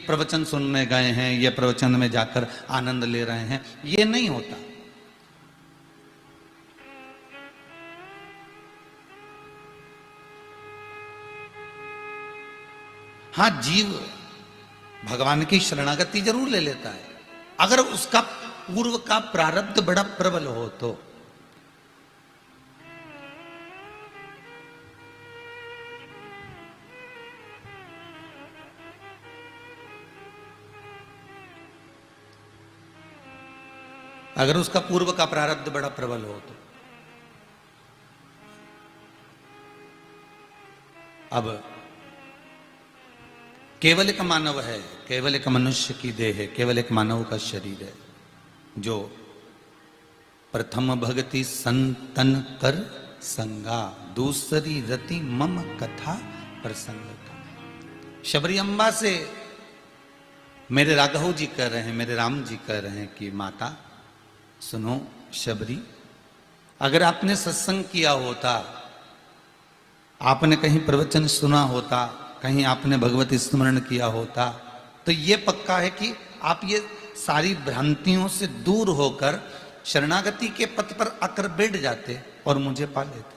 प्रवचन सुनने गए हैं, ये प्रवचन में जाकर आनंद ले रहे हैं, ये नहीं होता। हां, जीव भगवान की शरणागति जरूर ले लेता है अगर उसका पूर्व का प्रारब्ध बड़ा प्रबल हो तो। अगर उसका पूर्व का प्रारब्ध बड़ा प्रबल हो तो। अब केवल एक मानव है, केवल एक मनुष्य की देह है, केवल एक मानव का शरीर है जो प्रथम भगति संतन कर संगा, दूसरी रति मम कथा प्रसंग का। शबरी अम्बा से मेरे राघव जी कह रहे हैं, मेरे राम जी कह रहे हैं कि माता सुनो शबरी, अगर आपने सत्संग किया होता, आपने कहीं प्रवचन सुना होता, कहीं आपने भगवती स्मरण किया होता, तो ये पक्का है कि आप ये सारी भ्रांतियों से दूर होकर शरणागति के पथ पर आकर बैठ जाते और मुझे पा लेते।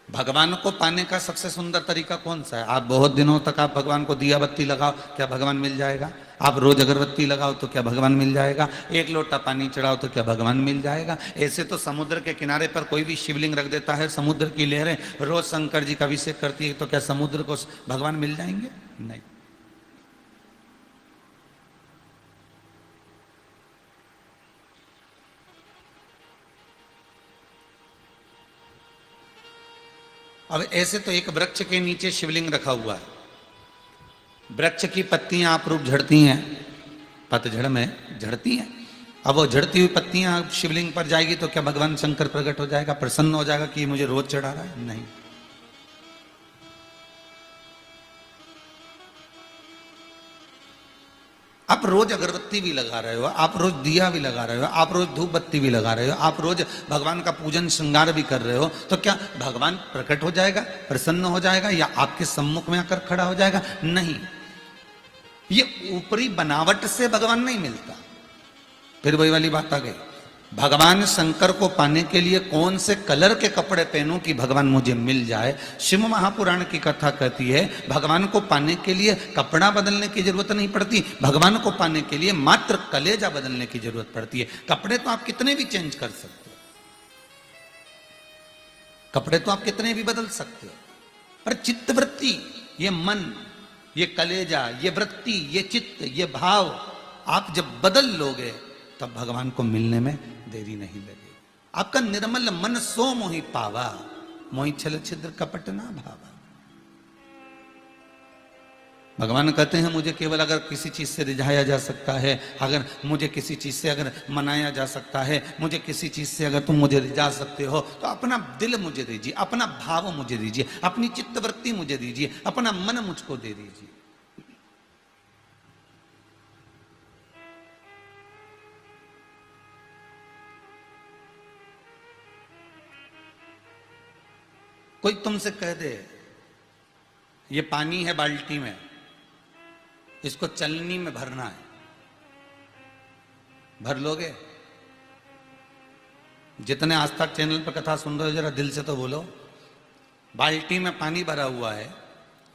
भगवान को पाने का सबसे सुंदर तरीका कौन सा है? आप बहुत दिनों तक आप भगवान को दिया बत्ती लगाओ, क्या भगवान मिल जाएगा? आप रोज अगरबत्ती लगाओ तो क्या भगवान मिल जाएगा? एक लोटा पानी चढ़ाओ तो क्या भगवान मिल जाएगा? ऐसे तो समुद्र के किनारे पर कोई भी शिवलिंग रख देता है, समुद्र की लहरें रोज शंकर जी का अभिषेक करती है, तो क्या समुद्र को भगवान मिल जाएंगे? नहीं। अब ऐसे तो एक वृक्ष के नीचे शिवलिंग रखा हुआ है, वृक्ष की पत्तियां आप रूप झड़ती हैं, पतझड़ में झड़ती हैं। अब वो झड़ती हुई पत्तियां शिवलिंग पर जाएगी तो क्या भगवान शंकर प्रकट हो जाएगा, प्रसन्न हो जाएगा कि मुझे रोज चढ़ा रहा है? नहीं। आप रोज अगरबत्ती भी लगा रहे हो, आप रोज दिया भी लगा रहे हो, आप रोज धूप बत्ती भी लगा रहे हो, आप रोज भगवान का पूजन श्रृंगार भी कर रहे हो, तो क्या भगवान प्रकट हो जाएगा, प्रसन्न हो जाएगा, या आपके सम्मुख में आकर खड़ा हो जाएगा? नहीं। ये ऊपरी बनावट से भगवान नहीं मिलता। फिर वही वाली बात आ गई, भगवान शंकर को पाने के लिए कौन से कलर के कपड़े पहनूं कि भगवान मुझे मिल जाए? शिव महापुराण की कथा कहती है भगवान को पाने के लिए कपड़ा बदलने की जरूरत नहीं पड़ती, भगवान को पाने के लिए मात्र कलेजा बदलने की जरूरत पड़ती है। कपड़े तो आप कितने भी चेंज कर सकते हो, कपड़े तो आप कितने भी बदल सकते हो, पर चित्तवृत्ति, ये मन, ये कलेजा, ये वृत्ति, ये चित्त, ये भाव आप जब बदल लोगे तब भगवान को मिलने में देरी नहीं लगेगी। आपका निर्मल मन सो मोहि पावा, मोहि छल छिद्र कपट ना भावा। भगवान कहते हैं मुझे केवल अगर किसी चीज से रिझाया जा सकता है, अगर मुझे किसी चीज से अगर मनाया जा सकता है, मुझे किसी चीज से अगर तुम मुझे रिझा सकते हो, तो अपना दिल मुझे दीजिए, अपना भाव मुझे दीजिए, अपनी चित्तवृत्ति मुझे दीजिए, अपना मन मुझको दे दीजिए। कोई तुमसे कह दे ये पानी है बाल्टी में, इसको चलनी में भरना है, भर लोगे? जितने आज तक चैनल पर कथा सुन रहे हो जरा दिल से तो बोलो, बाल्टी में पानी भरा हुआ है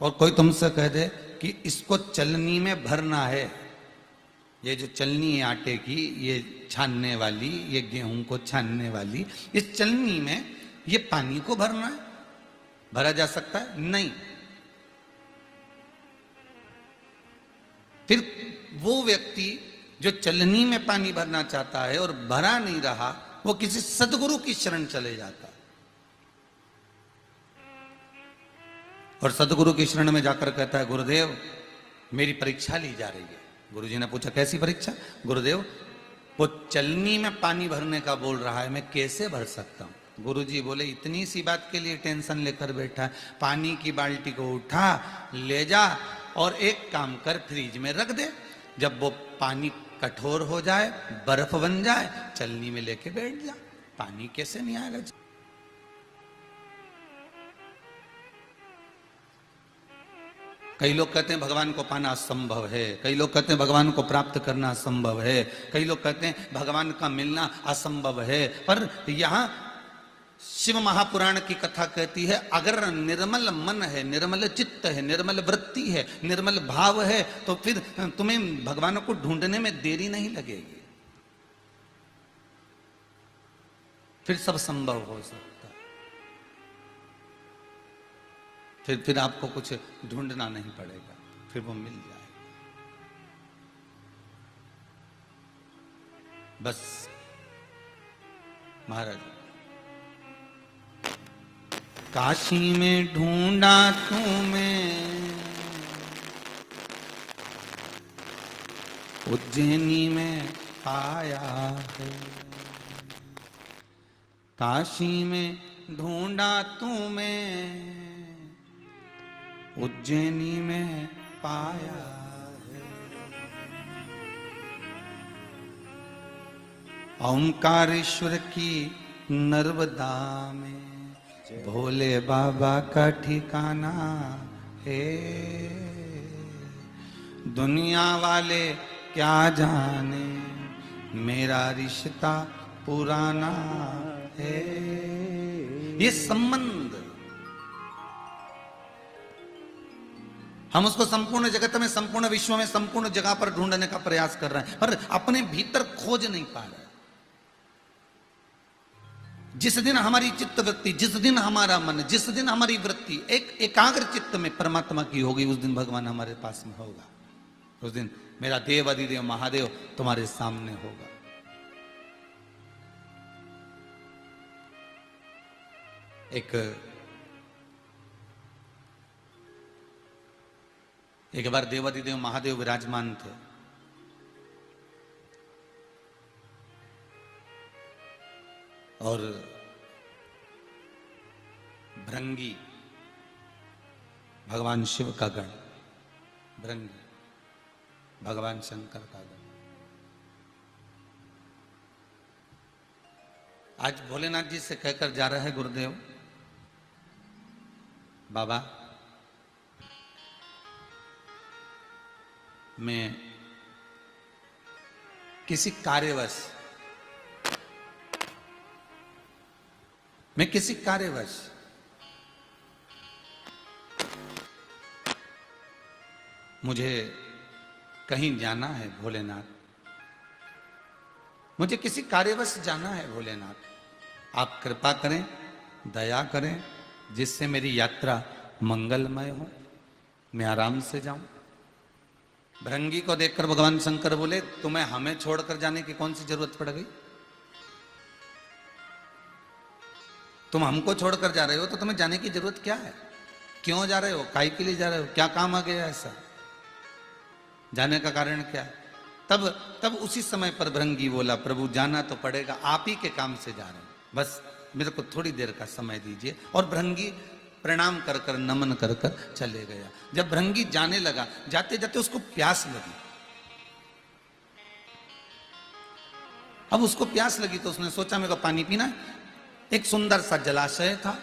और कोई तुमसे कह दे कि इसको चलनी में भरना है, ये जो चलनी है आटे की, ये छानने वाली, ये गेहूं को छानने वाली, इस चलनी में ये पानी को भरना है, भरा जा सकता है? नहीं। फिर वो व्यक्ति जो चलनी में पानी भरना चाहता है और भरा नहीं रहा, वो किसी सदगुरु की शरण चले जाता है और सदगुरु की शरण में जाकर कहता है गुरुदेव मेरी परीक्षा ली जा रही है। गुरुजी ने पूछा कैसी परीक्षा? गुरुदेव वो चलनी में पानी भरने का बोल रहा है, मैं कैसे भर सकता हूं? गुरुजी बोले इतनी सी बात के लिए टेंशन लेकर बैठा है, पानी की बाल्टी को उठा ले जा और एक काम कर फ्रिज में रख दे, जब वो पानी कठोर हो जाए, बर्फ बन जाए, चलनी में लेके बैठ जा, पानी कैसे नहीं आएगा? कई लोग कहते हैं भगवान को पाना असंभव है, कई लोग कहते हैं भगवान को प्राप्त करना असंभव है, कई लोग कहते हैं भगवान का मिलना असंभव है। पर यहाँ शिव महापुराण की कथा कहती है, अगर निर्मल मन है, निर्मल चित्त है, निर्मल वृत्ति है, निर्मल भाव है, तो फिर तुम्हें भगवान को ढूंढने में देरी नहीं लगेगी, फिर सब संभव हो सकता है। फिर आपको कुछ ढूंढना नहीं पड़ेगा, फिर वो मिल जाएगा। बस महाराज, काशी में ढूंढा तुम्हें, उज्जैनी में पाया है। काशी में ढूंढा तुम्हें, उज्जैनी में पाया है। ओंकारेश्वर की नर्मदा में भोले बाबा का ठिकाना है। दुनिया वाले क्या जाने मेरा रिश्ता पुराना है। ये संबंध हम उसको संपूर्ण जगत में, संपूर्ण विश्व में, संपूर्ण जगह पर ढूंढने का प्रयास कर रहे हैं, पर अपने भीतर खोज नहीं पा रहे। जिस दिन हमारी चित्त वृत्ति, जिस दिन हमारा मन, जिस दिन हमारी वृत्ति एक एकाग्र चित्त में परमात्मा की होगी, उस दिन भगवान हमारे पास में होगा। उस दिन मेरा देव अधिदेव महादेव तुम्हारे सामने होगा। एक बार देवाधिदेव महादेव विराजमान थे, और भृंगी भगवान शिव का गण, भृंगी भगवान शंकर का गण। आज भोलेनाथ जी से कहकर जा रहे हैं गुरुदेव, बाबा मैं किसी कार्यवश मुझे कहीं जाना है भोलेनाथ, मुझे किसी कार्यवश जाना है भोलेनाथ, आप कृपा करें, दया करें, जिससे मेरी यात्रा मंगलमय हो, मैं आराम से जाऊं। भृंगी को देखकर भगवान शंकर बोले, तुम्हें हमें छोड़कर जाने की कौन सी जरूरत पड़ गई? तुम हमको छोड़कर जा रहे हो तो तुम्हें जाने की जरूरत क्या है? क्यों जा रहे हो? काहे के लिए जा रहे हो? क्या काम आ गया ऐसा? जाने का कारण क्या है? तब उसी समय पर भृंगी बोला, प्रभु जाना तो पड़ेगा, आप ही के काम से जा रहे हैं, बस मेरे को थोड़ी देर का समय दीजिए। और भृंगी प्रणाम कर कर, नमन कर कर चले गया। जब भृंगी जाने लगा, जाते जाते उसको प्यास लगी। अब उसको प्यास लगी तो उसने सोचा मेरे को पानी पीना है। एक सुंदर सा जलाशय था,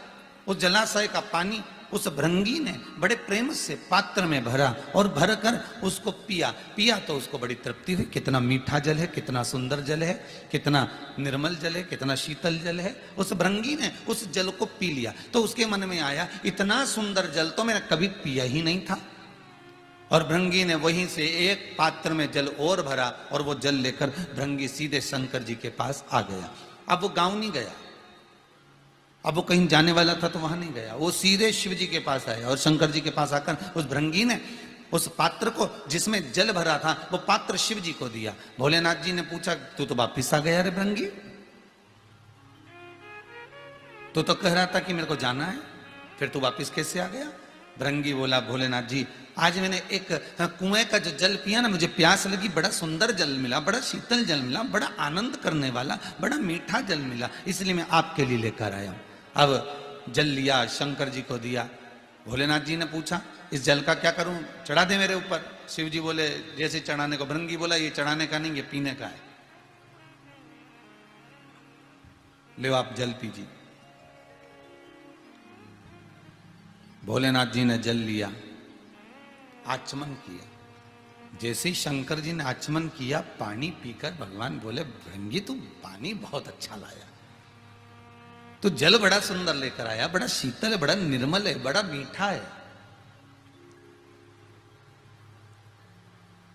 उस जलाशय का पानी उस भृंगी ने बड़े प्रेम से पात्र में भरा और भरकर उसको पिया तो उसको बड़ी तृप्ति हुई। कितना मीठा जल है, कितना सुंदर जल है, कितना निर्मल जल है, कितना शीतल जल है। उस भृंगी ने उस जल को पी लिया तो उसके मन में आया, इतना सुंदर जल तो मैंने कभी पिया ही नहीं था। और भृंगी ने वहीं से एक पात्र में जल और भरा और वो जल लेकर भृंगी सीधे शंकर जी के पास आ गया। अब वो गांव नहीं गया, अब वो कहीं जाने वाला था तो वहां नहीं गया, वो सीधे शिव जी के पास आया। और शंकर जी के पास आकर उस भृंगी ने उस पात्र को जिसमें जल भरा था वो पात्र शिव जी को दिया। भोलेनाथ जी ने पूछा, तू तो वापिस आ गया रे भृंगी, तू तो कह रहा था कि मेरे को जाना है, फिर तू वापिस कैसे आ गया? भृंगी बोला, भोलेनाथ जी आज मैंने एक कुएं का जो जल पिया ना, मुझे प्यास लगी, बड़ा सुंदर जल मिला, बड़ा शीतल जल मिला, बड़ा आनंद करने वाला, बड़ा मीठा जल मिला, इसलिए मैं आपके लिए लेकर आया हूं। अब जल लिया, शंकर जी को दिया। भोलेनाथ जी ने पूछा, इस जल का क्या करूं, चढ़ा दे मेरे ऊपर? शिव जी बोले, जैसे चढ़ाने को। भृंगी बोला, ये चढ़ाने का नहीं, ये पीने का है, ले आप जल पीजिए। भोलेनाथ जी ने जल लिया आचमन किया। जैसे ही शंकर जी ने आचमन किया, पानी पीकर भगवान बोले, भृंगी तू पानी बहुत अच्छा लाया, तो जल बड़ा सुंदर लेकर आया, बड़ा शीतल है, बड़ा निर्मल है, बड़ा मीठा है।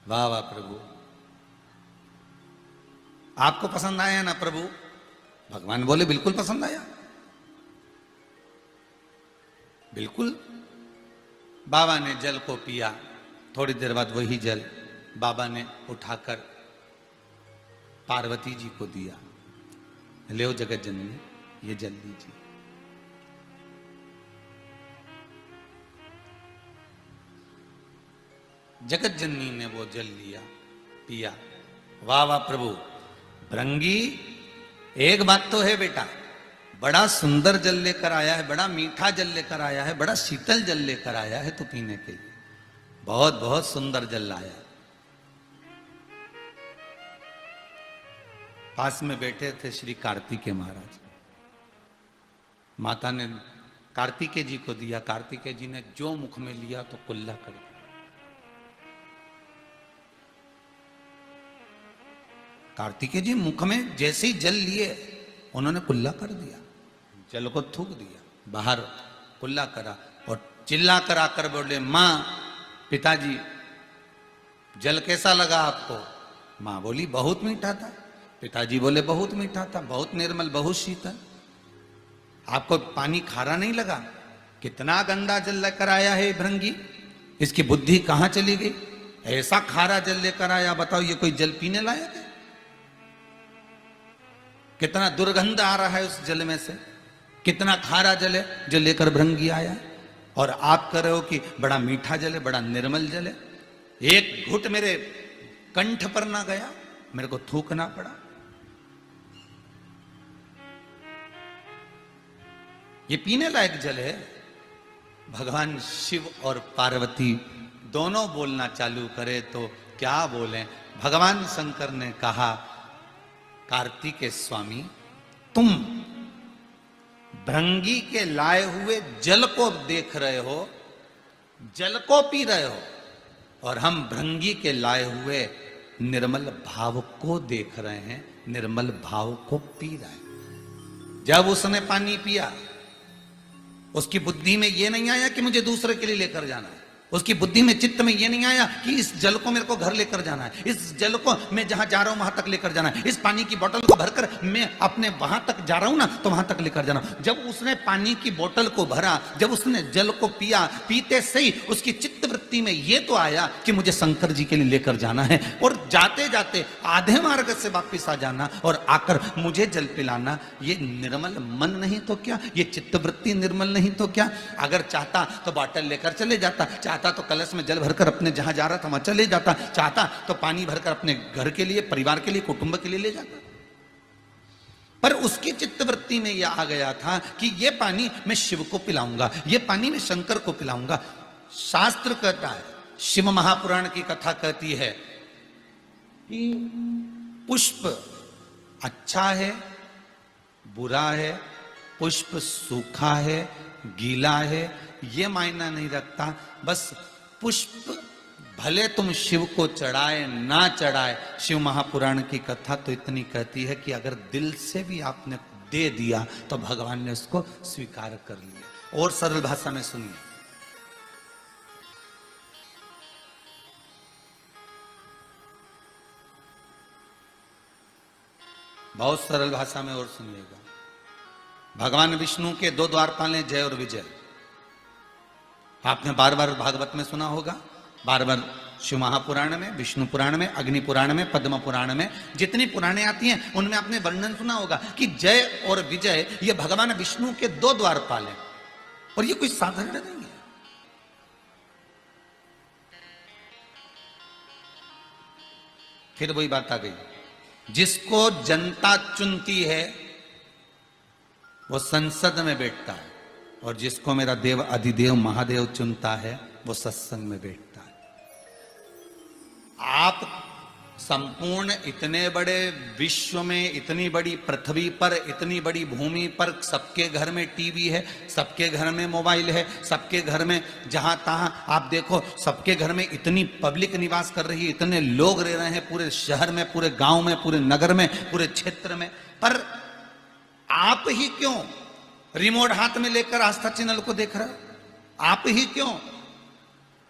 वाह वाह प्रभु, आपको पसंद आया ना प्रभु? भगवान बोले बिल्कुल पसंद आया, बिल्कुल। बाबा ने जल को पिया, थोड़ी देर बाद वही जल बाबा ने उठाकर पार्वती जी को दिया। ले जगत जननी, ये जल लीजिए। जगत जननी ने वो जल लिया, पिया। वाह वाह प्रभु, भृंगी एक बात तो है बेटा, बड़ा सुंदर जल लेकर आया है, बड़ा मीठा जल लेकर आया है, बड़ा शीतल जल लेकर आया है तो पीने के लिए, बहुत बहुत सुंदर जल लाया। पास में बैठे थे श्री कार्तिकेय महाराज, माता ने कार्तिकेय जी को दिया, कार्तिकेय जी ने जो मुख में लिया तो कुल्ला कर दिया। कार्तिकेय जी मुख में जैसे ही जल लिए उन्होंने कुल्ला कर दिया, जल को थूक दिया, बाहर कुल्ला करा और चिल्ला कर आकर बोले, मां पिताजी जल कैसा लगा आपको? मां बोली बहुत मीठा था। पिताजी बोले बहुत मीठा था, बहुत निर्मल, बहुत शीतल। आपको पानी खारा नहीं लगा? कितना गंदा जल लेकर आया है भृंगी, इसकी बुद्धि कहां चली गई? ऐसा खारा जल लेकर आया, बताओ ये कोई जल पीने लायक है? कितना दुर्गंध आ रहा है उस जल में से, कितना खारा जल है जो लेकर भृंगी आया। और आप कह रहे हो कि बड़ा मीठा जल है, बड़ा निर्मल जल है। एक घुट मेरे कंठ पर ना गया, मेरे को थूकना पड़ा। ये पीने लायक जल है? भगवान शिव और पार्वती दोनों बोलना चालू करे तो क्या बोले। भगवान शंकर ने कहा, कार्तिकेय स्वामी तुम भृंगी के लाए हुए जल को देख रहे हो, जल को पी रहे हो, और हम भृंगी के लाए हुए निर्मल भाव को देख रहे हैं, निर्मल भाव को पी रहे हैं। जब उसने पानी पिया, उसकी बुद्धि में यह नहीं आया कि मुझे दूसरे के लिए लेकर जाना है, उसकी बुद्धि में, चित्त में यह नहीं आया कि इस जल को मेरे को घर लेकर जाना है, इस जल को मैं जहां जा रहा हूं वहां तक लेकर जाना है, इस पानी की बोतल को भरकर मैं अपने वहां तक जा रहा हूं ना तो वहां तक लेकर जाना। जब उसने पानी की बोतल को भरा, जब उसने जल को पिया, पीते से ही उसकी चित्त वृत्ति में यह तो आया कि मुझे शंकर जी के लिए लेकर जाना है, और जाते जाते आधे मार्ग से वापिस आ जाना और आकर मुझे जल पिलाना। ये निर्मल मन नहीं तो क्या, ये चित्त वृत्ति निर्मल नहीं तो क्या? अगर चाहता तो बोतल लेकर चले जाता, चाहता तो कलश में जल भरकर अपने जहां जा रहा था वहां चले जाता, चाहता तो पानी भरकर अपने घर के लिए, परिवार के लिए, कुटुंब के लिए ले जाता। पर उसकी चित्तवृत्ति में यह आ गया था कि यह पानी मैं शिव को पिलाऊंगा, यह पानी मैं शंकर को पिलाऊंगा। शास्त्र कहता है, शिव महापुराण की कथा कहती है कि पुष्प अच्छा है, बुरा है, पुष्प सूखा है, गीला है, ये मायना नहीं रखता। बस पुष्प भले तुम शिव को चढ़ाए ना चढ़ाए, शिव महापुराण की कथा तो इतनी कहती है कि अगर दिल से भी आपने दे दिया तो भगवान ने उसको स्वीकार कर लिया। और सरल भाषा में सुनिए, बहुत सरल भाषा में और सुनिएगा। भगवान विष्णु के दो द्वारपाल हैं, जय और विजय। आपने बार बार भागवत में सुना होगा, बार बार शिव महापुराण में, विष्णु पुराण में, अग्नि पुराण में, पद्म पुराण में, जितनी पुराणे आती हैं उनमें आपने वर्णन सुना होगा कि जय और विजय ये भगवान विष्णु के दो द्वारपाल हैं। और ये कोई साधारण नहीं है। फिर वही बात आ गई, जिसको जनता चुनती है वो संसद में बैठता है, और जिसको मेरा देव अधिदेव महादेव चुनता है वो सत्संग में बैठता है। आप संपूर्ण इतने बड़े विश्व में, इतनी बड़ी पृथ्वी पर, इतनी बड़ी भूमि पर सबके घर में टीवी है, सबके घर में मोबाइल है, सबके घर में जहां तहां आप देखो, सबके घर में इतनी पब्लिक निवास कर रही है, इतने लोग रह रहे हैं पूरे शहर में, पूरे गांव में, पूरे नगर में, पूरे क्षेत्र में। पर आप ही क्यों रिमोट हाथ में लेकर आस्था चैनल को देख रहे हो? आप ही क्यों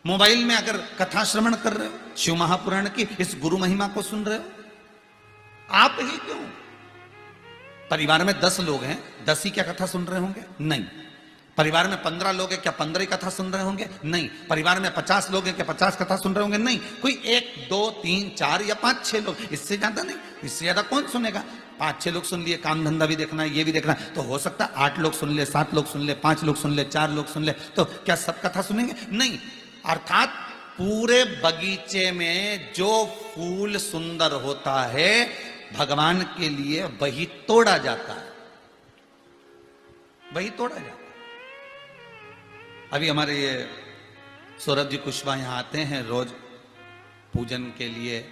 मोबाइल में अगर कथा श्रवण कर रहे हो, शिव महापुराण की इस गुरु महिमा को सुन रहे हो? आप ही क्यों? परिवार में 10 लोग हैं, 10 ही क्या कथा सुन रहे होंगे? नहीं। परिवार में 15 लोग हैं, क्या 15 ही कथा सुन रहे होंगे? नहीं। परिवार में 50 लोग हैं, क्या 50 कथा सुन रहे होंगे? नहीं। कोई 1, 2, 3, 4 या 5, 6 लोग, इससे ज्यादा नहीं। इससे ज्यादा कौन सुनेगा? 5-6 लोग सुन लिए, काम धंधा भी देखना है, ये भी देखना है, तो हो सकता है 8 लोग सुन ले, 7 लोग सुन ले, 5 लोग सुन ले, 4 लोग सुन ले, तो क्या सब कथा सुनेंगे? नहीं। अर्थात पूरे बगीचे में जो फूल सुंदर होता है भगवान के लिए वही तोड़ा जाता है, वही तोड़ा जाता है। अभी हमारे ये सौरभ जी कुशवाहा यहां आते हैं रोज पूजन के लिए,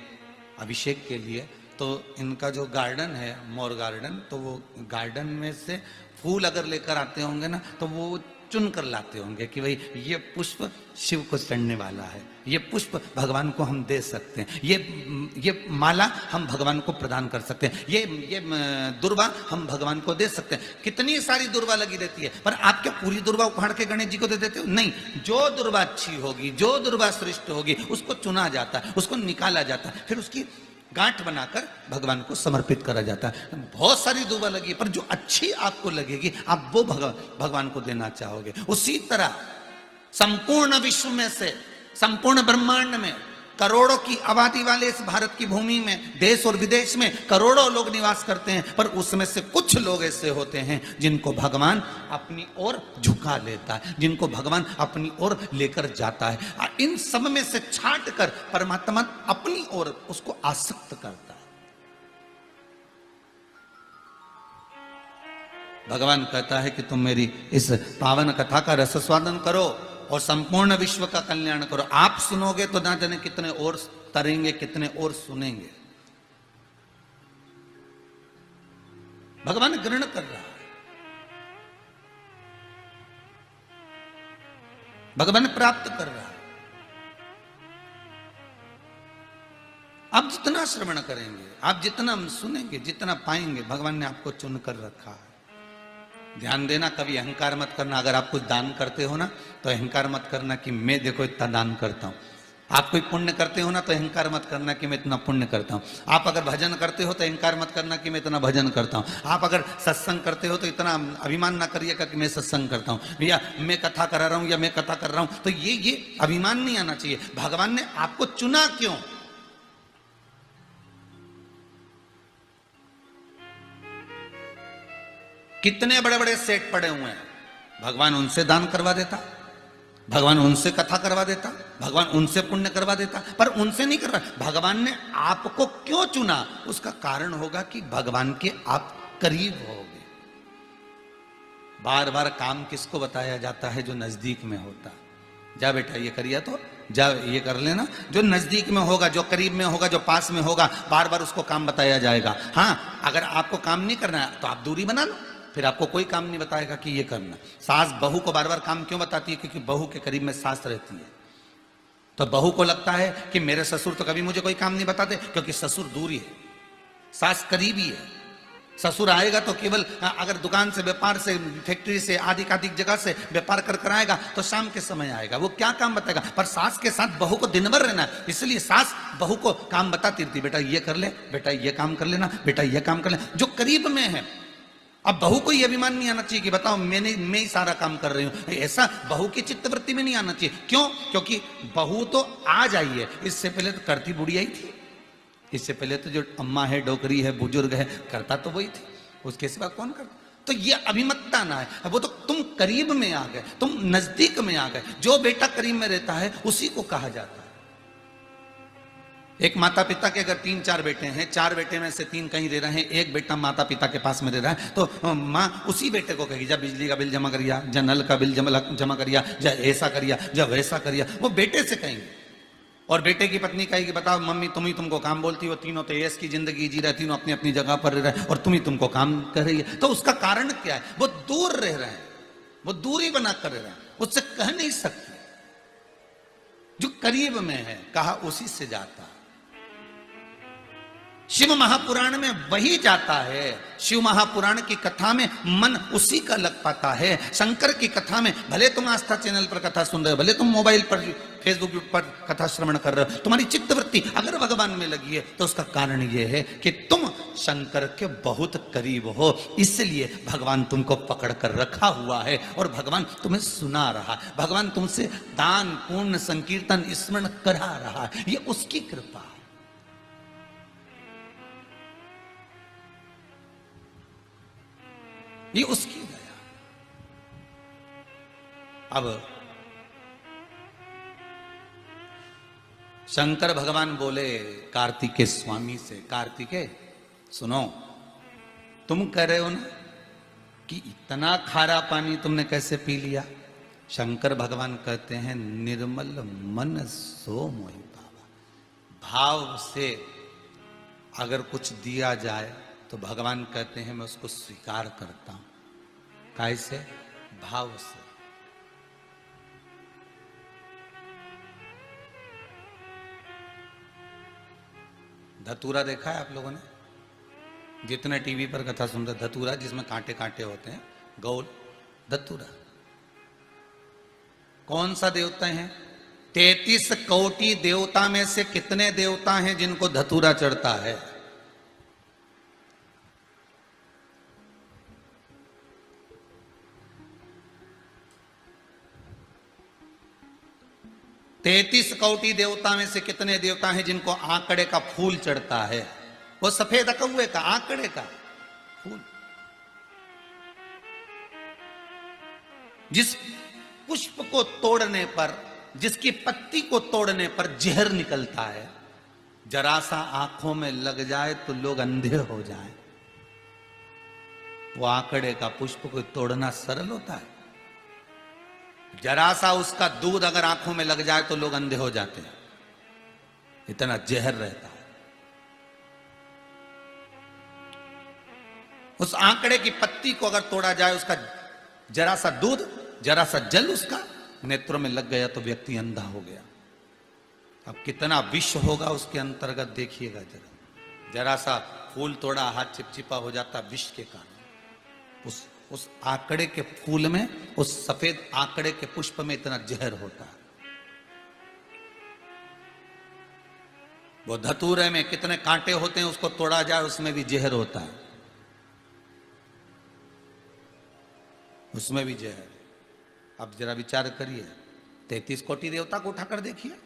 अभिषेक के लिए, तो इनका जो गार्डन है मोर गार्डन, तो वो गार्डन में से फूल अगर लेकर आते होंगे ना, तो वो चुन कर लाते होंगे कि भाई ये पुष्प शिव को चढ़ने वाला है, ये पुष्प भगवान को हम दे सकते हैं, ये माला हम भगवान को प्रदान कर सकते हैं, ये दुर्वा हम भगवान को दे सकते हैं। कितनी सारी दुर्वा लगी रहती है, पर आप क्या पूरी दुर्वा उखाड़ के गणेश जी को दे देते हो? नहीं। जो दुर्वा अच्छी होगी, जो दुर्वा श्रेष्ठ होगी, उसको चुना जाता है, उसको निकाला जाता है, फिर उसकी गांठ बनाकर भगवान को समर्पित करा जाता है। बहुत सारी दुर्वा लगी, पर जो अच्छी आपको लगेगी आप वो भगवान को देना चाहोगे। उसी तरह संपूर्ण विश्व में से, संपूर्ण ब्रह्मांड में करोड़ों की आबादी वाले इस भारत की भूमि में, देश और विदेश में करोड़ों लोग निवास करते हैं, पर उसमें से कुछ लोग ऐसे होते हैं जिनको भगवान अपनी ओर झुका लेता है, जिनको भगवान अपनी ओर लेकर जाता है। इन सब में से छांट कर परमात्मा अपनी ओर उसको आसक्त करता है। भगवान कहता है कि तुम मेरी इस पावन कथा का रसस्वादन करो और संपूर्ण विश्व का कल्याण करो। आप सुनोगे तो ना जाने कितने और तरेंगे, कितने और सुनेंगे। भगवान ग्रहण कर रहा है, भगवान प्राप्त कर रहा है। आप जितना श्रवण करेंगे, आप जितना सुनेंगे, जितना पाएंगे, भगवान ने आपको चुन कर रखा है। ध्यान देना, कभी अहंकार मत करना। अगर आप कुछ दान करते हो ना, तो अहंकार मत करना कि मैं देखो इतना दान करता हूं। आप कोई पुण्य करते हो ना, तो अहंकार मत करना कि मैं इतना पुण्य करता हूं। आप अगर भजन करते हो तो अहंकार मत करना कि मैं इतना भजन करता हूं। आप अगर सत्संग करते हो तो इतना अभिमान ना करिएगा कि मैं सत्संग करता हूं, या मैं कथा करा रहा हूं, या मैं कथा कर रहा हूं। तो ये अभिमान नहीं आना चाहिए। भगवान ने आपको चुना क्यों? कितने बड़े बड़े सेठ पड़े हुए हैं, भगवान उनसे दान करवा देता, भगवान उनसे कथा करवा देता, भगवान उनसे पुण्य करवा देता, पर उनसे नहीं करवा। भगवान ने आपको क्यों चुना? उसका कारण होगा कि भगवान के आप करीब होगे। बार बार काम किसको बताया जाता है? जो नजदीक में होता। जा बेटा ये करिए, तो जा ये कर लेना। जो नजदीक में होगा, जो करीब में होगा, जो पास में होगा, बार बार उसको काम बताया जाएगा। हाँ, अगर आपको काम नहीं करना है तो आप दूरी बना लो, फिर आपको कोई काम नहीं बताएगा कि ये करना। सास बहू को बार बार काम क्यों बताती है? क्योंकि बहू के करीब में सास रहती है, तो बहू को लगता है कि मेरे ससुर तो कभी मुझे कोई काम नहीं बताते, क्योंकि ससुर दूरी है, सास करीबी है। ससुर आएगा तो केवल अगर दुकान से, व्यापार से, फैक्ट्री से, आधिकाधिक जगह से व्यापार कर आएगा तो शाम के समय आएगा, वो क्या काम बताएगा। पर सास के साथ बहू को दिन भर रहना है, इसलिए सास बहू को काम बताती रहती, बेटा ये कर ले, बेटा ये काम कर लेना, बेटा ये काम कर ले, जो करीब में है। अब बहू को यह अभिमान नहीं आना चाहिए कि बताओ मैं ही सारा काम कर रही हूं। ऐसा बहू की चित्तवृत्ति में नहीं आना चाहिए। क्यों? क्योंकि बहू तो आ जाइए, इससे पहले तो करती बुढ़िया ही थी। इससे पहले तो जो अम्मा है, डोकरी है, बुजुर्ग है, करता तो वही थी, उसके सिवा कौन करता? तो ये अभिमतता ना है, वो तो तुम करीब में आ गए, तुम नजदीक में आ गए। जो बेटा करीब में रहता है उसी को कहा जाता है। एक माता पिता के अगर 3-4 बेटे हैं, 4 बेटे में से 3 कहीं रह रहे हैं, एक बेटा माता पिता के पास में रह रहा है, तो माँ उसी बेटे को कहेगी जा बिजली का बिल जमा करिया, जा नल का बिल जमा करिया, जा ऐसा करिया, जा वैसा करिया। वो बेटे से कहेंगे, और बेटे की पत्नी कहेगी बताओ मम्मी तुमको काम बोलती हो, तीनों तो ऐश की जिंदगी जी रहे, तीनों अपनी अपनी जगह पर रह रहे और तुमको काम कर रही है। तो उसका कारण क्या है? वो दूर रह रहे हैं, वो दूरी बना कर रहे हैं, उससे कह नहीं सकते। जो करीब में है कहा उसी से जाता। शिव महापुराण में वही जाता है। शिव महापुराण की कथा में मन उसी का लग पाता है। शंकर की कथा में भले तुम आस्था चैनल पर कथा सुन रहे हो, भले तुम मोबाइल पर फेसबुक पर कथा श्रवण कर रहे हो, तुम्हारी चित्तवृत्ति अगर भगवान में लगी है तो उसका कारण यह है कि तुम शंकर के बहुत करीब हो, इसलिए भगवान तुमको पकड़ कर रखा हुआ है और भगवान तुम्हें सुना रहा है, भगवान तुमसे दान पुण्य संकीर्तन स्मरण करा रहा है। ये उसकी कृपा है। ये उसकी दया। अब शंकर भगवान बोले कार्तिकेय स्वामी से, कार्तिकेय सुनो, तुम कह रहे हो ना कि इतना खारा पानी तुमने कैसे पी लिया? शंकर भगवान कहते हैं निर्मल मन सो मोहि पावा। भाव से अगर कुछ दिया जाए तो भगवान कहते हैं मैं उसको स्वीकार करता हूं। कैसे? भाव से। धतूरा देखा है आप लोगों ने? जितने टीवी पर कथा सुनते, धतूरा जिसमें कांटे कांटे होते हैं, गौल धतूरा। कौन सा देवता है? 33 कोटि देवता में से कितने देवता हैं जिनको धतूरा चढ़ता है? 33 कोटि देवता में से कितने देवता हैं जिनको आंकड़े का फूल चढ़ता है? वो सफेद कौवे का, आंकड़े का फूल। जिस पुष्प को तोड़ने पर, जिसकी पत्ती को तोड़ने पर जहर निकलता है, जरा सा आंखों में लग जाए तो लोग अंधे हो जाएं। वो आंकड़े का पुष्प को तोड़ना सरल होता है? जरा सा उसका दूध अगर आंखों में लग जाए तो लोग अंधे हो जाते हैं, इतना जहर रहता है। उस आंकड़े की पत्ती को अगर तोड़ा जाए, उसका जरा सा दूध, जरा सा जल उसका नेत्रों में लग गया तो व्यक्ति अंधा हो गया। अब कितना विष होगा उसके अंतर्गत देखिएगा जरा। जरा सा फूल तोड़ा, हाथ चिपचिपा हो जाता विष के कारण। उस आंकड़े के फूल में, उस सफेद आंकड़े के पुष्प में इतना जहर होता है। वो धतूरे में कितने कांटे होते हैं, उसको तोड़ा जाए उसमें भी जहर होता है, उसमें भी जहर। अब जरा विचार करिए, 33 कोटि देवता को उठाकर देखिए।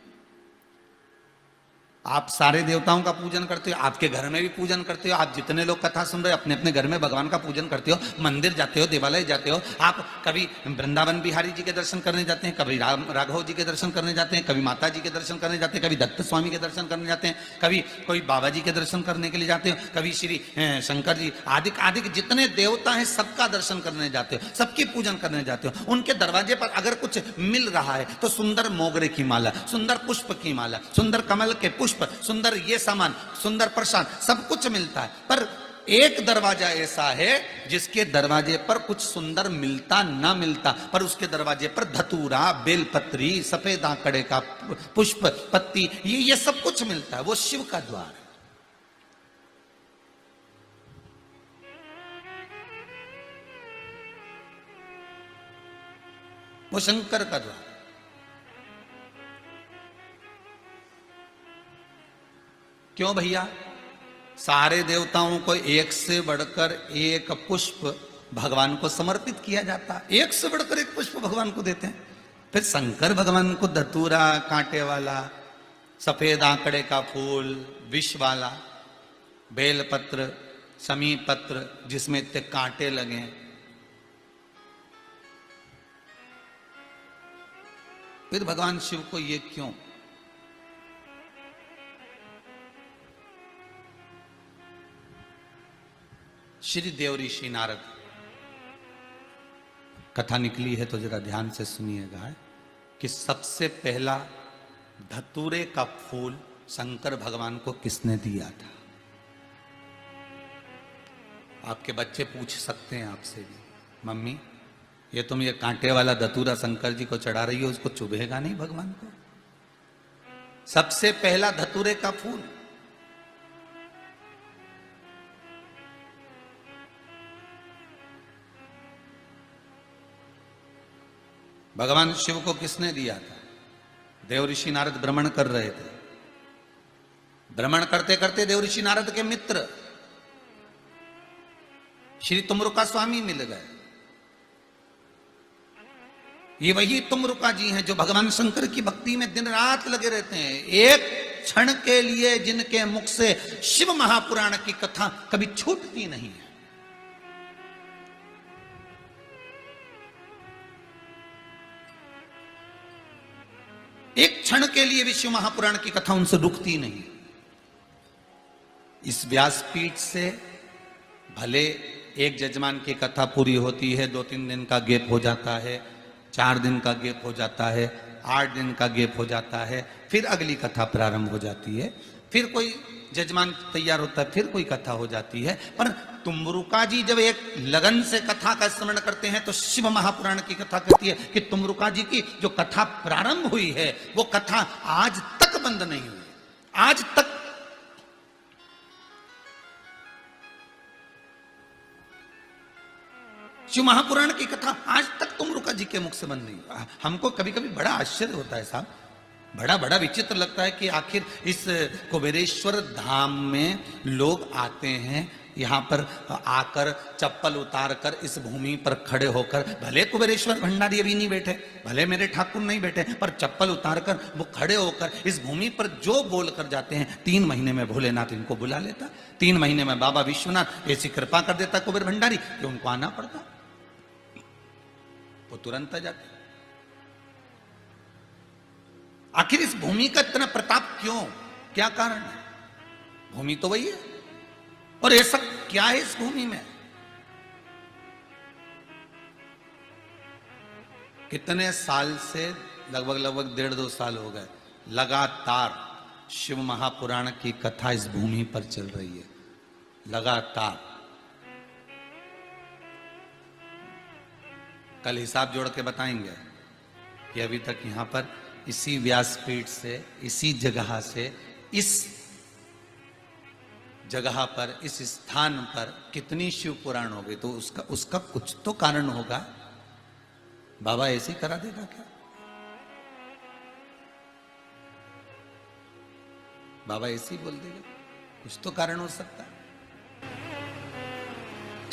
आप सारे देवताओं का पूजन करते हो, आपके घर में भी पूजन करते हो। आप जितने लोग कथा सुन रहे हो अपने अपने घर में भगवान का पूजन करते हो, मंदिर जाते हो, देवालय जाते हो। आप कभी वृंदावन बिहारी जी के दर्शन करने जाते हैं, कभी राघव जी के दर्शन करने जाते हैं, कभी माता जी के दर्शन करने जाते हैं, कभी दत्त स्वामी के दर्शन करने जाते हैं, कभी कोई बाबा जी के दर्शन करने के लिए जाते हो, कभी श्री शंकर जी, आदि आदि जितने देवता हैं सबका दर्शन करने जाते हो, सबकी पूजन करने जाते हो। उनके दरवाजे पर अगर कुछ मिल रहा है तो सुंदर मोगरे की माला, सुंदर पुष्प की माला, सुंदर कमल के पुष्प, सुंदर ये सामान, सुंदर प्रसाद, सब कुछ मिलता है। पर एक दरवाजा ऐसा है जिसके दरवाजे पर कुछ सुंदर मिलता ना मिलता, पर उसके दरवाजे पर धतूरा, बेलपत्री, सफेद आंकड़े का पुष्प, पत्ती, ये सब कुछ मिलता है। वो शिव का द्वार है। वो शंकर का द्वार। क्यों भैया? सारे देवताओं को एक से बढ़कर एक पुष्प भगवान को समर्पित किया जाता है, एक से बढ़कर एक पुष्प भगवान को देते हैं। फिर शंकर भगवान को धतूरा, कांटे वाला, सफेद आंकड़े का फूल, विष वाला, बेलपत्र, समी पत्र जिसमें इतने कांटे लगे, फिर भगवान शिव को ये क्यों? श्री देव ऋषि नारद कथा निकली है तो जरा ध्यान से सुनिएगा कि सबसे पहला धतूरे का फूल शंकर भगवान को किसने दिया था? आपके बच्चे पूछ सकते हैं आपसे भी, मम्मी ये तुम ये कांटे वाला धतूरा शंकर जी को चढ़ा रही हो, उसको चुभेगा नहीं भगवान को? सबसे पहला धतूरे का फूल भगवान शिव को किसने दिया था? देव ऋषि नारद भ्रमण कर रहे थे। भ्रमण करते करते देव ऋषि नारद के मित्र श्री तुमरुका स्वामी मिल गए। ये वही तुमरुका जी हैं जो भगवान शंकर की भक्ति में दिन रात लगे रहते हैं। एक क्षण के लिए जिनके मुख से शिव महापुराण की कथा कभी छूटती नहीं है। एक क्षण के लिए विश्व महापुराण की कथा उनसे रुकती नहीं। इस व्यासपीठ से भले एक जजमान की कथा पूरी होती है, 2-3 दिन का गैप हो जाता है, 4 दिन का गैप हो जाता है, 8 दिन का गैप हो जाता है, फिर अगली कथा प्रारंभ हो जाती है, फिर कोई जजमान तैयार होता है, फिर कोई कथा हो जाती है। पर तुमरुका जी जब एक लगन से कथा का स्मरण करते हैं तो शिव महापुराण की कथा कहती है कि तुमरुका जी की जो कथा प्रारंभ हुई है वो कथा आज तक बंद नहीं हुई। आज तक शिव महापुराण की कथा आज तक तुमरुका जी के मुख से बंद नहीं हुआ। हमको कभी कभी बड़ा आश्चर्य होता है साहब, बड़ा बड़ा विचित्र लगता है कि आखिर इस कुबेरेश्वर धाम में लोग आते हैं, यहाँ पर आकर चप्पल उतार कर इस भूमि पर खड़े होकर, भले कुबेरेश्वर भंडारी अभी नहीं बैठे, भले मेरे ठाकुर नहीं बैठे, पर चप्पल उतार कर वो खड़े होकर इस भूमि पर जो बोल कर जाते हैं, 3 महीने में भोलेनाथ इनको बुला लेता, 3 महीने में बाबा विश्वनाथ ऐसी कृपा कर देता कुबेर भंडारी कि उनको आना पड़ता, वो तुरंत आ जाते। आखिर इस भूमि का इतना प्रताप क्यों, क्या कारण है? भूमि तो वही है, और ऐसा क्या है इस भूमि में? कितने साल से, लगभग 1.5-2 साल हो गए, लगातार शिव महापुराण की कथा इस भूमि पर चल रही है, लगातार। कल हिसाब जोड़ के बताएंगे कि अभी तक यहां पर इसी व्यासपीठ से, इसी जगह से, इस जगह पर, इस स्थान पर कितनी शिव पुराण हो गई। तो उसका कुछ तो कारण होगा। बाबा ऐसे ही करा देगा क्या? बाबा ऐसे ही बोल देगा? कुछ तो कारण हो सकता है।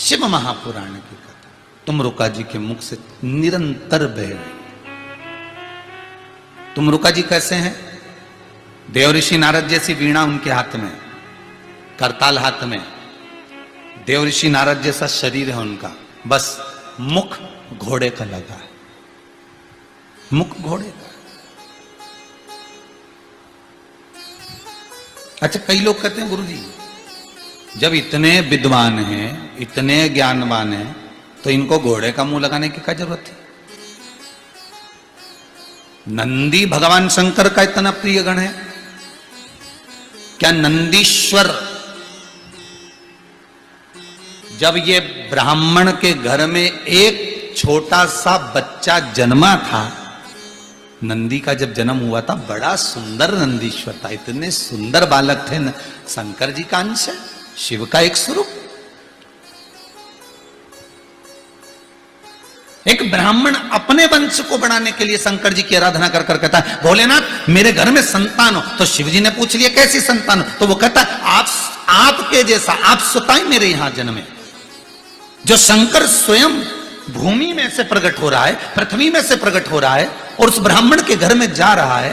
शिव महापुराण की कथा तुमरुका जी के मुख से निरंतर बह रही। तुमरुका जी कैसे हैं? देव ऋषि नारद जैसी वीणा उनके हाथ में, करताल हाथ में, देव ऋषि नारद जैसा शरीर है उनका, बस मुख घोड़े का लगा है, मुख घोड़े का। अच्छा, कई लोग कहते हैं गुरुजी जब इतने विद्वान हैं, इतने ज्ञानवान हैं, तो इनको घोड़े का मुंह लगाने की क्या जरूरत है? नंदी भगवान शंकर का इतना प्रिय गण है क्या? नंदीश्वर जब ये ब्राह्मण के घर में एक छोटा सा बच्चा जन्मा था, नंदी का जब जन्म हुआ था, बड़ा सुंदर नंदीश्वर था, इतने सुंदर बालक थे। शंकर जी का अंश है, शिव का एक स्वरूप। एक ब्राह्मण अपने वंश को बढ़ाने के लिए शंकर जी की आराधना कर कर कहता है, भोलेनाथ मेरे घर में संतान हो। तो शिव जी ने पूछ लिया कैसी संतान हो? तो वो कहता है आपके जैसा, आप स्वतः मेरे यहां जन्मे। जो शंकर स्वयं भूमि में से प्रकट हो रहा है, पृथ्वी में से प्रकट हो रहा है और उस ब्राह्मण के घर में जा रहा है,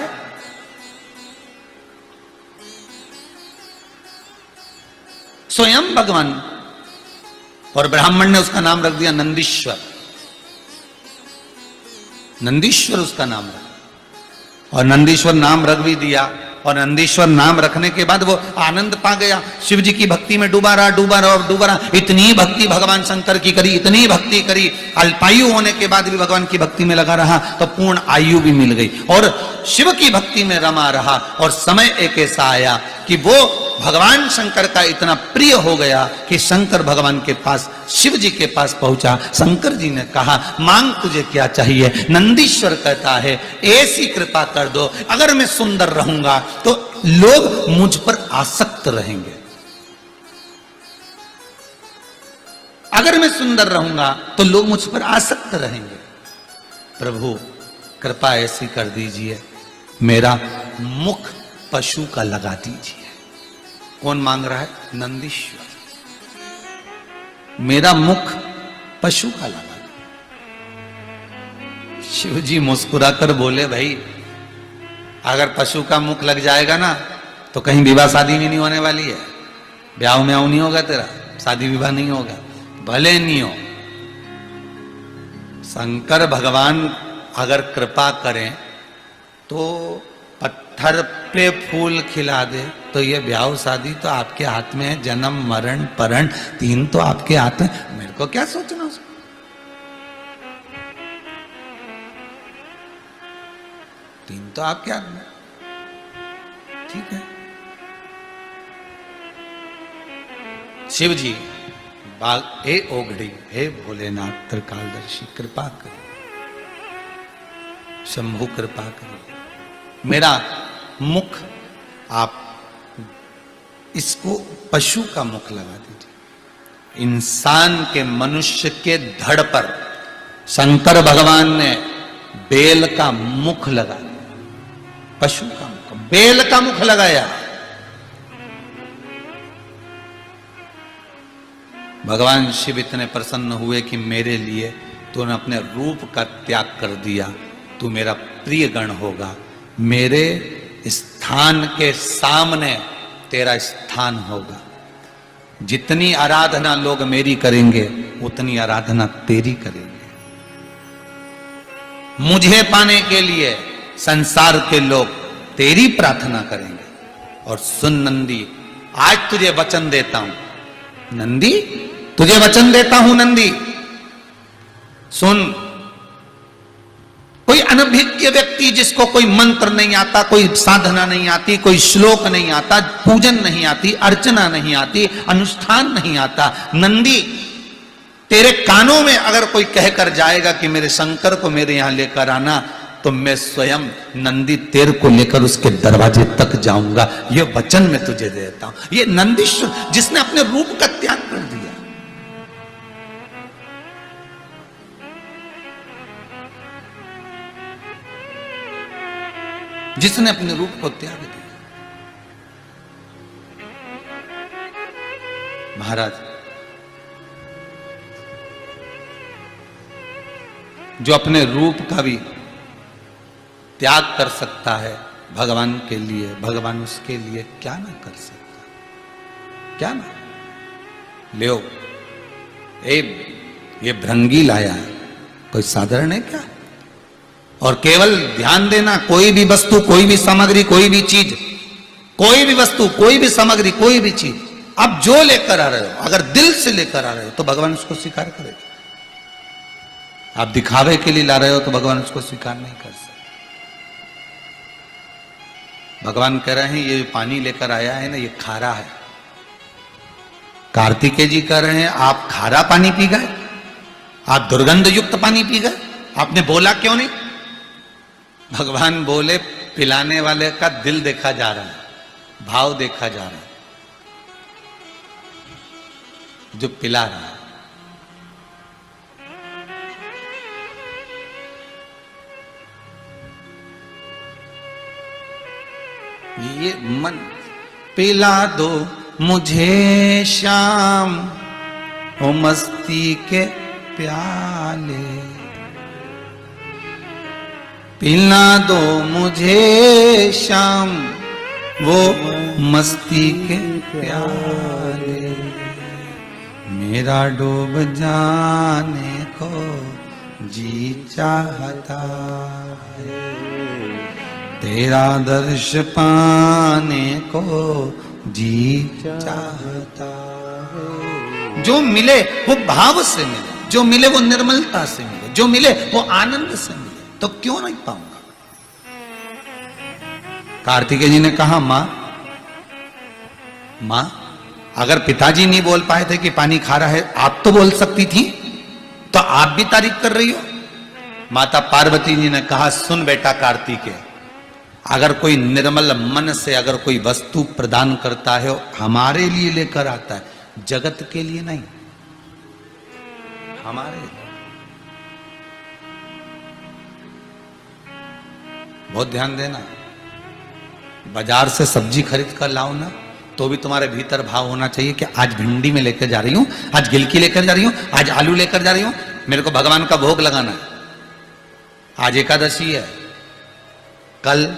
स्वयं भगवान, और ब्राह्मण ने उसका नाम रख दिया नंदीश्वर। नंदीश्वर उसका नाम रखा, और नंदीश्वर नाम रख भी दिया और नंदीश्वर नाम रखने के बाद वो आनंद पा गया, शिव जी की भक्ति में डूबा रहा, डूबा रहा और डूबा रहा। इतनी भक्ति भगवान शंकर की करी, इतनी भक्ति करी, अल्पायु होने के बाद भी भगवान की भक्ति में लगा रहा तो पूर्ण आयु भी मिल गई और शिव की भक्ति में रमा रहा। और समय एक ऐसा आया कि वो भगवान शंकर का इतना प्रिय हो गया कि शंकर भगवान के पास, शिव जी के पास पहुंचा। शंकर जी ने कहा, मांग तुझे क्या चाहिए? नंदीश्वर कहता है, ऐसी कृपा कर दो, अगर मैं सुंदर रहूंगा तो लोग मुझ पर आसक्त रहेंगे, अगर मैं सुंदर रहूंगा तो लोग मुझ पर आसक्त रहेंगे। प्रभु कृपा ऐसी कर दीजिए, मेरा मुख पशु का लगा दीजिए। कौन मांग रहा है? नंदीश्वर। मेरा मुख पशु का लगा दीजिए। शिव जी मुस्कुराकर बोले, भाई अगर पशु का मुख लग जाएगा ना तो कहीं विवाह शादी भी नहीं होने वाली है, ब्याह में नहीं होगा तेरा, शादी विवाह नहीं होगा, भले नहीं हो। शंकर भगवान अगर कृपा करें तो पत्थर पे फूल खिला दे तो ये ब्याह शादी तो आपके हाथ में है, जन्म मरण परण तीन तो आपके हाथ में। मेरे को क्या सोचना उसको? तीन तो आपके हाथ में, ठीक है। शिव जी बाग, हे ओघड़ी, हे भोलेनाथ त्रिकालदर्शी, कृपा करो, शंभु कृपा करो, मेरा मुख आप इसको पशु का मुख लगा दीजिए। इंसान के, मनुष्य के धड़ पर शंकर भगवान ने बेल का मुख लगा, पशु का मुख, बेल का मुख लगाया। भगवान शिव इतने प्रसन्न हुए कि मेरे लिए तूने अपने रूप का त्याग कर दिया, तू मेरा प्रिय गण होगा, मेरे स्थान के सामने तेरा स्थान होगा। जितनी आराधना लोग मेरी करेंगे उतनी आराधना तेरी करेंगे। मुझे पाने के लिए संसार के लोग तेरी प्रार्थना करेंगे। और सुन नंदी, आज तुझे वचन देता हूं, नंदी तुझे वचन देता हूं नंदी, सुन। कोई अनभिज्ञ व्यक्ति जिसको कोई मंत्र नहीं आता, कोई साधना नहीं आती, कोई श्लोक नहीं आता, पूजन नहीं आती, अर्चना नहीं आती, अनुष्ठान नहीं आता, नंदी तेरे कानों में अगर कोई कहकर जाएगा कि मेरे शंकर को मेरे यहां लेकर आना, तो मैं स्वयं नंदी तेरे को लेकर उसके दरवाजे तक जाऊंगा। यह वचन मैं तुझे देता हूं। ये नंदीश्वर जिसने अपने रूप का त्याग कर दिया, जिसने अपने रूप को त्याग दिया। महाराज, जो अपने रूप का भी त्याग कर सकता है भगवान के लिए, भगवान उसके लिए क्या ना कर सकता, क्या ना। ले ये भृंगी लाया है, कोई साधारण है क्या? और केवल ध्यान देना, कोई भी वस्तु, कोई भी सामग्री, कोई भी चीज, कोई भी वस्तु, कोई भी सामग्री, कोई भी चीज आप जो लेकर आ रहे हो, अगर दिल से लेकर आ रहे हो तो भगवान उसको स्वीकार करेगा। आप दिखावे के लिए ला रहे हो तो भगवान उसको स्वीकार नहीं कर सकते। भगवान कह रहे हैं ये पानी लेकर आया है ना, ये खारा है। कार्तिकेय जी कह रहे हैं आप खारा पानी पी गए, आप दुर्गंध युक्त पानी पी गए, आपने बोला क्यों नहीं? भगवान बोले पिलाने वाले का दिल देखा जा रहा है, भाव देखा जा रहा है, जो पिला रहा है। ये मन, पिला दो मुझे शाम हो मस्ती के प्याले, पिला दो मुझे शाम वो मस्ती के प्याले, मेरा डूब जाने को जी चाहता है, तेरा दर्श पाने को जी चाहता है। जो मिले वो भाव से मिले, जो मिले वो निर्मलता से मिले, जो मिले वो आनंद से मिले, तो क्यों नहीं पाऊंगा। कार्तिकेय जी ने कहा, मां अगर पिताजी नहीं बोल पाए थे कि पानी खारा है, आप तो बोल सकती थी, तो आप भी तारीफ कर रही हो। माता पार्वती जी ने कहा, सुन बेटा कार्तिकेय, अगर कोई निर्मल मन से अगर कोई वस्तु प्रदान करता है, हमारे लिए लेकर आता है, जगत के लिए नहीं, हमारे लिए। बहुत ध्यान देना, बाजार से सब्जी खरीद कर लाओ ना, तो भी तुम्हारे भीतर भाव होना चाहिए कि आज भिंडी में लेकर जा रही हूं, आज गिलकी लेकर जा रही हूं, आज आलू लेकर जा रही हूं, मेरे को भगवान का भोग लगाना है। आज एकादशी है, कल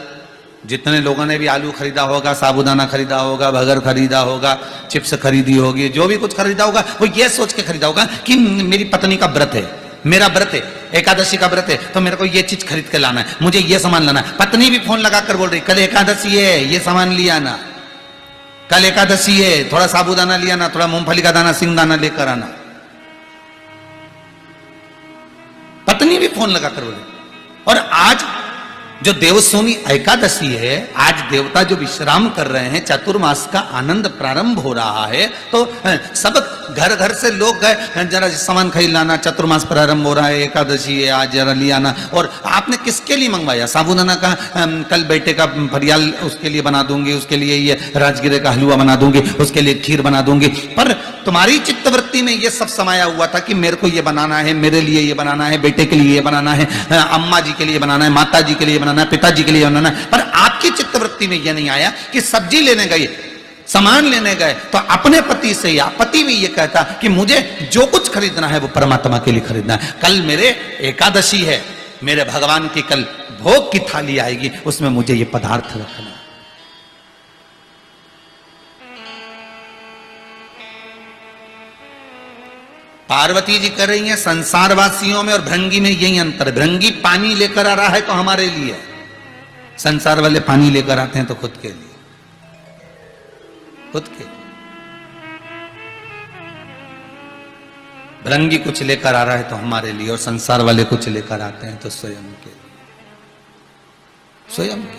जितने लोगों ने भी आलू खरीदा होगा, साबूदाना खरीदा होगा, बर्गर खरीदा होगा, चिप्स खरीदी होगी, जो भी कुछ खरीदा होगा, वो ये सोच के खरीदा होगा कि मेरी पत्नी का व्रत है, मेरा व्रत है, एकादशी का व्रत है, तो मेरे को ये चीज खरीद के लाना है, मुझे ये सामान लाना है। पत्नी भी फोन लगाकर बोल रही, कल एकादशी है, ये सामान लिया ना, कल एकादशी है, थोड़ा साबूदाना लिया ना, थोड़ा मूंगफली का दाना, सिंगदाना लेकर आना। पत्नी भी फोन लगाकर बोल रही। और आज जो देवसोनी एकादशी है, आज देवता जो विश्राम कर रहे हैं, चतुर्मास का आनंद प्रारंभ हो रहा है, तो सब घर घर से लोग गए, जरा सामान खरीद लाना, चतुर्मास प्रारंभ हो रहा है, एकादशी है, आज जरा ले आना। और आपने किसके लिए मंगवाया? साबूदाना का कल बेटे का फरियाल उसके लिए बना दूंगी, उसके लिए ये राजगिरे का हलवा बना दूंगी, उसके लिए खीर बना दूंगी। पर तुम्हारी चित्तवृत्ति में ये सब समाया हुआ था कि मेरे को ये बनाना है, मेरे लिए ये बनाना है, बेटे के लिए ये बनाना है, अम्मा जी के लिए बनाना है, माता जी के लिए बनाना है, पिताजी के लिए बनाना है। पर आपकी चित्तवृत्ति में यह नहीं आया कि सब्जी लेने गए, सामान लेने गए, तो अपने पति से, या पति भी ये कहता कि मुझे जो कुछ खरीदना है वो परमात्मा के लिए खरीदना है। कल मेरे एकादशी है, मेरे भगवान की कल भोग की थाली आएगी, उसमें मुझे ये पदार्थ रखना है। पार्वती जी कर रही हैं, संसारवासियों में और भृंगी में यही अंतर है। भृंगी पानी लेकर आ रहा है तो हमारे लिए, संसार वाले पानी लेकर आते हैं तो खुद के लिए, खुद के। भृंगी कुछ लेकर आ रहा है तो हमारे लिए, और संसार वाले कुछ लेकर आते हैं तो स्वयं के, स्वयं के।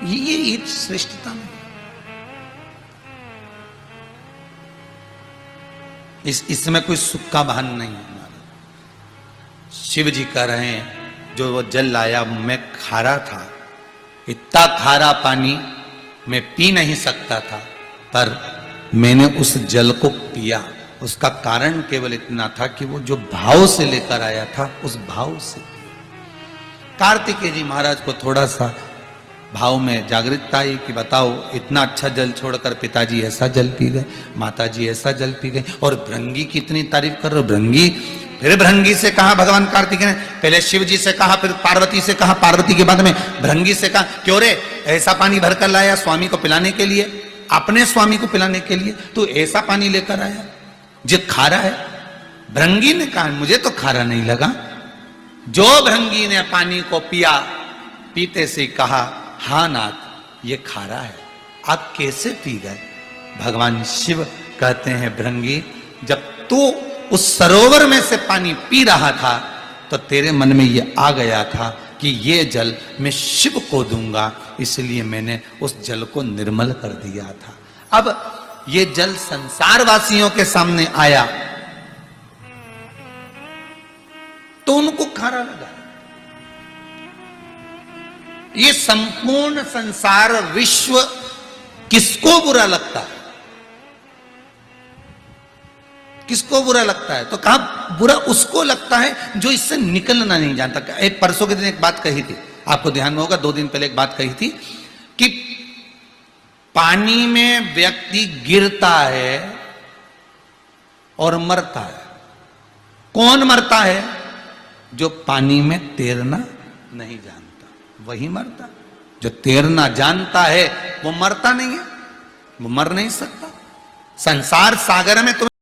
ये श्रेष्ठता में इसमें कोई सुख का भान नहीं है। शिव जी कह रहे हैं, जो वो जल लाया मैं खारा था, इतना खारा पानी मैं पी नहीं सकता था, पर मैंने उस जल को पिया। उसका कारण केवल इतना था कि वो जो भाव से लेकर आया था, उस भाव से। कार्तिकेय जी महाराज को थोड़ा सा भाव में जागृतता आई कि बताओ, इतना अच्छा जल छोड़कर पिताजी ऐसा जल पी गए, माताजी ऐसा जल पी गए, और भृंगी की इतनी तारीफ कर रहे हो। भृंगी, फिर भृंगी से कहा भगवान कार्तिकेय ने, पहले शिव जी से कहा, फिर पार्वती से कहा, पार्वती के बाद में भृंगी से कहा, क्यों रे ऐसा पानी भरकर लाया स्वामी को पिलाने के लिए, अपने स्वामी को पिलाने के लिए तू ऐसा पानी लेकर आया जो खारा है। भृंगी ने कहा, मुझे तो खारा नहीं लगा। जो भृंगी ने पानी को पिया, पीते से कहा, हाँ नाथ ये खारा है, आप कैसे पी गए? भगवान शिव कहते हैं, भृंगी जब तू उस सरोवर में से पानी पी रहा था तो तेरे मन में ये आ गया था कि ये जल मैं शिव को दूंगा, इसलिए मैंने उस जल को निर्मल कर दिया था। अब ये जल संसारवासियों के सामने आया तो उनको खारा लगा। ये संपूर्ण संसार विश्व किसको बुरा लगता है? किसको बुरा लगता है? तो कहा बुरा उसको लगता है जो इससे निकलना नहीं जानता। एक परसों के दिन एक बात कही थी, आपको ध्यान में होगा, 2 दिन पहले एक बात कही थी कि पानी में व्यक्ति गिरता है और मरता है। कौन मरता है? जो पानी में तैरना नहीं जानता, वही मरता। जो तैरना जानता है वो मरता नहीं है, वो मर नहीं सकता। संसार सागर में